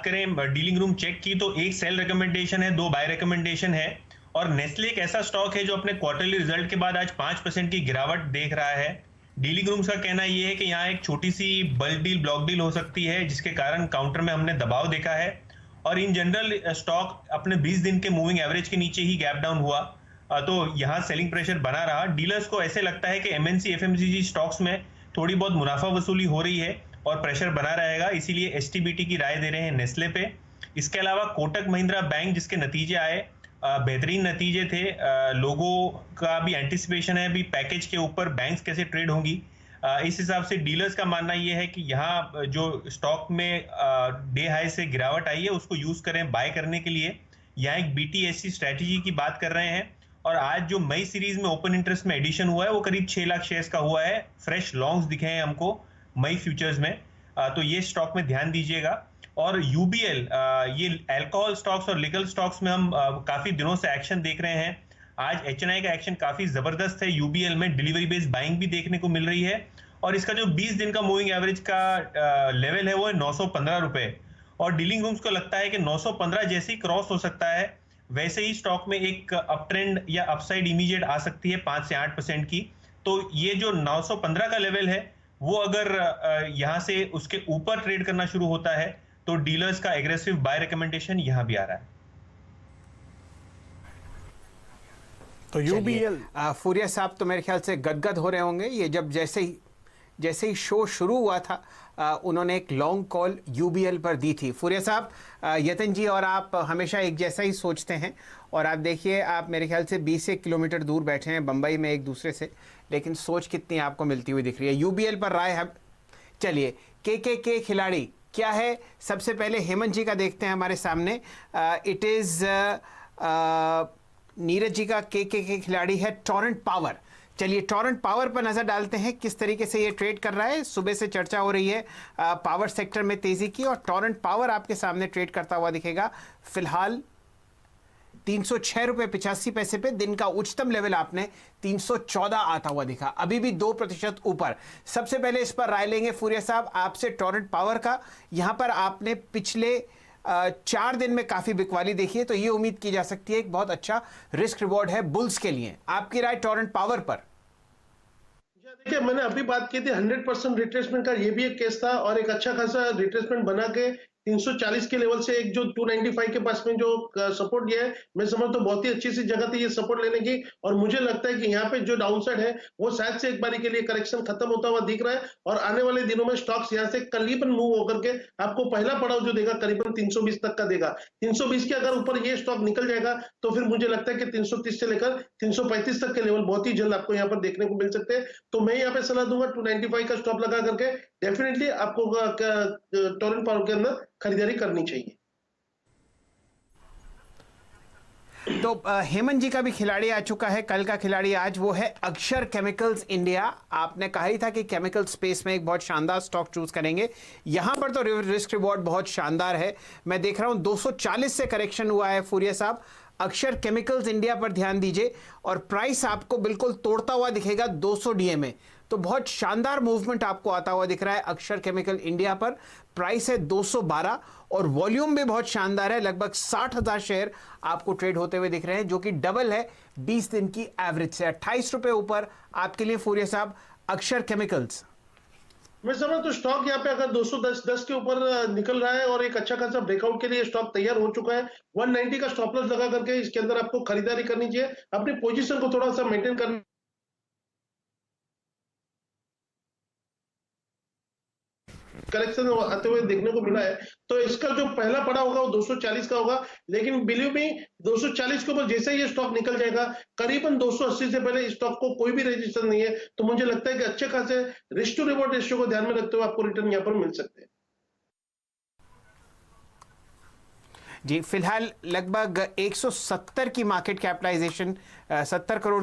करें dealing room check की तो एक सेल रिकमेंडेशन है, 2 बाय रिकमेंडेशन है। और नेस्ले एक ऐसा स्टॉक है जो अपने क्वार्टरली रिजल्ट के बाद आज 5% की गिरावट देख रहा है। डीलिंग रूम्स का कहना यह है कि यहाँ एक छोटी सी बल्क डील, ब्लॉक डील हो सकती है, जिसके कारण काउंटर में हमने दबाव देखा है। और इन जनरल स्टॉक अपने 20 दिन के मूविंग एवरेज के नीचे ही गैप डाउन हुआ, तो यहाँ सेलिंग प्रेशर बना रहा। डीलर्स को ऐसे लगता है कि एमएनसी एफएमसीजी स्टॉक्स में थोड़ी बहुत मुनाफा वसूली हो रही है और प्रेशर बना रहेगा, इसीलिए एसटीबीटी की राय दे रहे हैं नेस्ले पे। इसके अलावा कोटक महिंद्रा बैंक, जिसके नतीजे आए, बेहतरीन नतीजे थे। लोगों का भी एंटिसिपेशन है अभी पैकेज के ऊपर बैंक्स कैसे ट्रेड होंगी। इस हिसाब से डीलर्स का मानना यह है कि यहाँ जो स्टॉक में डे हाई से गिरावट आई है उसको यूज करें बाय करने के लिए। यहाँ एक बीटीएससी स्ट्रेटेजी की बात कर रहे हैं। और आज जो मई सीरीज में ओपन इंटरेस्ट में एडिशन हुआ है वो करीब 6 लाख शेयर्स का हुआ है। फ्रेश लॉन्ग्स दिखे हैं हमको मई फ्यूचर्स में, तो ये स्टॉक में ध्यान दीजिएगा। और यूबीएल, ये अल्कोहल स्टॉक्स और लिकल स्टॉक्स में हम काफी दिनों से एक्शन देख रहे हैं। आज एचएनआई का एक्शन काफी जबरदस्त है। यूबीएल में डिलीवरी बेस्ड बाइंग भी देखने को मिल रही है और इसका जो 20 दिन का मूविंग एवरेज का लेवल है वो है 915 रुपए। और डीलिंग रूम्स को लगता है कि 915 जैसे ही क्रॉस हो सकता है वैसे ही स्टॉक में एक अप ट्रेंड या अपसाइड इमीडिएट आ सकती है 5 से 8% की। तो ये जो 915 का लेवल है वो अगर यहां से उसके ऊपर ट्रेड करना शुरू होता है तो डीलर्स का एग्रेसिव बाय रिकमेंडेशन यहां भी आ रहा है। तो यूबीएल फूरिया साहब तो मेरे ख्याल से गदगद हो रहे होंगे। ये जब जैसे ही शो शुरू हुआ था उन्होंने एक लॉन्ग कॉल यूबीएल पर दी थी। फूरिया साहब, यतन जी और आप हमेशा एक जैसा ही सोचते हैं और आप देखिए, आप मेरे ख्याल से 20 किलोमीटर दूर बैठे हैं बम्बई में एक दूसरे से, लेकिन सोच कितनी आपको मिलती हुई दिख रही है। यूबीएल पर राय है। चलिए, के खिलाड़ी क्या है, सबसे पहले हेमंत जी का देखते हैं हमारे सामने। इट इज़ नीरज जी का के खिलाड़ी है टोरेंट पावर। चलिए टोरेंट पावर पर नजर डालते हैं किस तरीके से ये ट्रेड कर रहा है। सुबह से चर्चा हो रही है पावर सेक्टर में तेजी की और टोरेंट पावर आपके सामने ट्रेड करता हुआ दिखेगा। फिलहाल 306 रुपये 85 पैसे पे दिन का उच्चतम लेवल आपने 314 आता हुआ दिखा, अभी भी 2% ऊपर। सबसे पहले इस पर राय लेंगे फूरिया साहब आपसे टोरेंट पावर का। यहां पर आपने पिछले 4 दिन में काफी बिकवाली देखी है, तो ये उम्मीद की जा सकती है एक बहुत अच्छा रिस्क रिवॉर्ड है बुल्स के लिए। आपकी राय टोरेंट पावर पर? देखिए, मैंने अभी बात की थी 100% रिट्रेसमेंट का, ये भी एक केस था और एक अच्छा खासा रिट्रेसमेंट बना के 340 के लेवल से एक जो 295 के पास में जो सपोर्ट दिया है, मैं समझता हूँ बहुत ही अच्छी सी जगह थी ये सपोर्ट लेने की। और मुझे लगता है कि यहाँ पे जो डाउनसाइड है वो शायद से एक बारी के लिए करेक्शन खत्म होता हुआ दिख रहा है और आने वाले दिनों में स्टॉक्स यहाँ से करीबन मूव होकर के आपको पहला पड़ाव जो देगा करीबन 320 तक का देगा। 320 के अगर ऊपर ये स्टॉक निकल जाएगा तो फिर मुझे लगता है कि 330 से लेकर 335 तक के लेवल बहुत ही जल्द आपको यहाँ पर देखने को मिल सकते हैं। तो मैं यहाँ पे सलाह दूंगा 295 का स्टॉप लगा करके डेफिनेटली आपको टोरेंट पावर के अंदर खरीदारी करनी चाहिए। तो हेमंत जी का भी खिलाड़ी आ चुका है, कल का खिलाड़ी आज, वो है अक्षर केमिकल्स इंडिया। आपने कहा ही था कि केमिकल स्पेस में एक बहुत शानदार स्टॉक चूज करेंगे। यहां पर तो रिस्क रिवॉर्ड बहुत शानदार है। मैं देख रहा हूं 240 से करेक्शन हुआ है फूरिया साहब। अक्षर केमिकल्स इंडिया पर ध्यान दीजिए और प्राइस आपको बिल्कुल तोड़ता हुआ दिखेगा 200 डीए में। तो बहुत शानदार मूवमेंट आपको आता हुआ दिख रहा है अक्षर केमिकल इंडिया पर। प्राइस है 212 और वॉल्यूम भी बहुत शानदार है, लगभग 60,000 शेयर आपको ट्रेड होते हुए दिख रहे हैं, जो कि डबल है 20 दिन की एवरेज से। 28 रुपए ऊपर आपके लिए फूरिया साहब अक्षर केमिकल्स। मैं समझ तो स्टॉक यहाँ पे अगर 210 के ऊपर निकल रहा है और एक अच्छा खासा ब्रेकआउट के लिए स्टॉक तैयार हो चुका है। 190 का स्टॉप लॉस लगा करके इसके अंदर आपको खरीदारी करनी चाहिए, अपनी पोजीशन को थोड़ा सा मेंटेन करना। करेक्शन आते हुए देखने को मिला है, तो इसका जो पहला पड़ा होगा वो 240 का होगा। लेकिन बिलीव मी, 240 के ऊपर जैसे ही ये स्टॉक निकल जाएगा करीबन 280 से पहले स्टॉक को कोई भी रजिस्टर नहीं है। तो मुझे लगता है कि अच्छे खासे रिस्क टू रिवॉर्ड रेशियो को ध्यान में रखते हुए आपको रिटर्न यहाँ पर मिल सकते हैं। जी, फिलहाल लगभग 170 की मार्केट कैपिटलाइजेशन, 70 करोड़ की